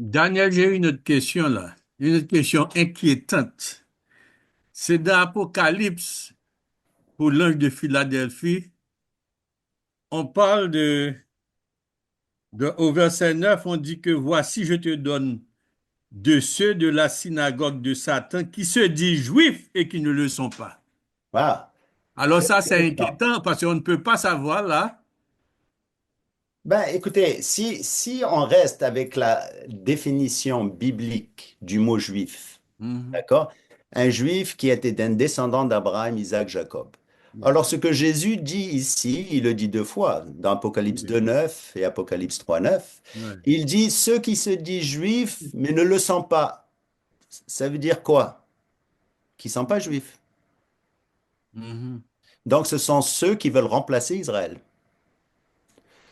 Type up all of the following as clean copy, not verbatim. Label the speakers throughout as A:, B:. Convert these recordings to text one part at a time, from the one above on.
A: Daniel, j'ai une autre question là, une autre question inquiétante. C'est dans Apocalypse, pour l'ange de Philadelphie, on parle au verset 9, on dit que voici, je te donne de ceux de la synagogue de Satan qui se disent juifs et qui ne le sont pas.
B: Voilà.
A: Alors
B: Très
A: ça, c'est
B: intéressant.
A: inquiétant parce qu'on ne peut pas savoir là.
B: Ben, écoutez, si on reste avec la définition biblique du mot juif,
A: Mhm.
B: d'accord? Un juif qui était un descendant d'Abraham, Isaac, Jacob.
A: Yeah.
B: Alors, ce que Jésus dit ici, il le dit deux fois, dans Apocalypse
A: Oui.
B: 2,9 et Apocalypse 3,9.
A: Ouais.
B: Il dit ceux qui se disent juifs, mais ne le sont pas. Ça veut dire quoi? Qui ne sont pas juifs.
A: Mhm.
B: Donc, ce sont ceux qui veulent remplacer Israël.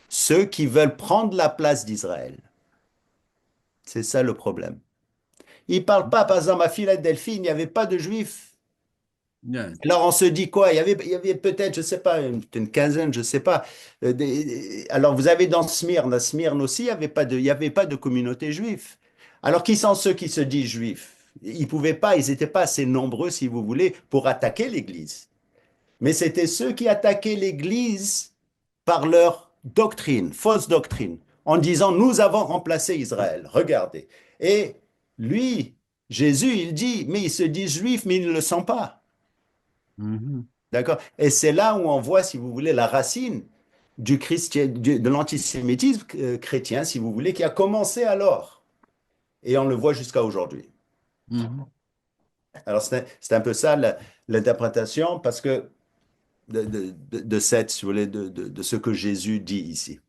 B: Ceux qui veulent prendre la place d'Israël. C'est ça le problème. Il ne parle pas, par exemple, à Philadelphie, il n'y avait pas de juifs.
A: Yeah.
B: Alors on se dit quoi? Il y avait peut-être, je ne sais pas, une quinzaine, je ne sais pas. Alors vous avez dans Smyrne, à Smyrne aussi, il y avait pas de communauté juive. Alors qui sont ceux qui se disent juifs? Ils pouvaient pas, ils n'étaient pas assez nombreux, si vous voulez, pour attaquer l'Église. Mais c'était ceux qui attaquaient l'Église par leur doctrine, fausse doctrine, en disant, nous avons remplacé Israël, regardez. Et lui, Jésus, il dit, mais ils se disent juifs, mais ils ne le sont pas.
A: Mhm.
B: D'accord? Et c'est là où on voit, si vous voulez, la racine de l'antisémitisme chrétien, si vous voulez, qui a commencé alors. Et on le voit jusqu'à aujourd'hui.
A: Mhm.
B: Alors c'est un peu ça l'interprétation, parce que de cette, si vous voulez, de ce que Jésus dit ici.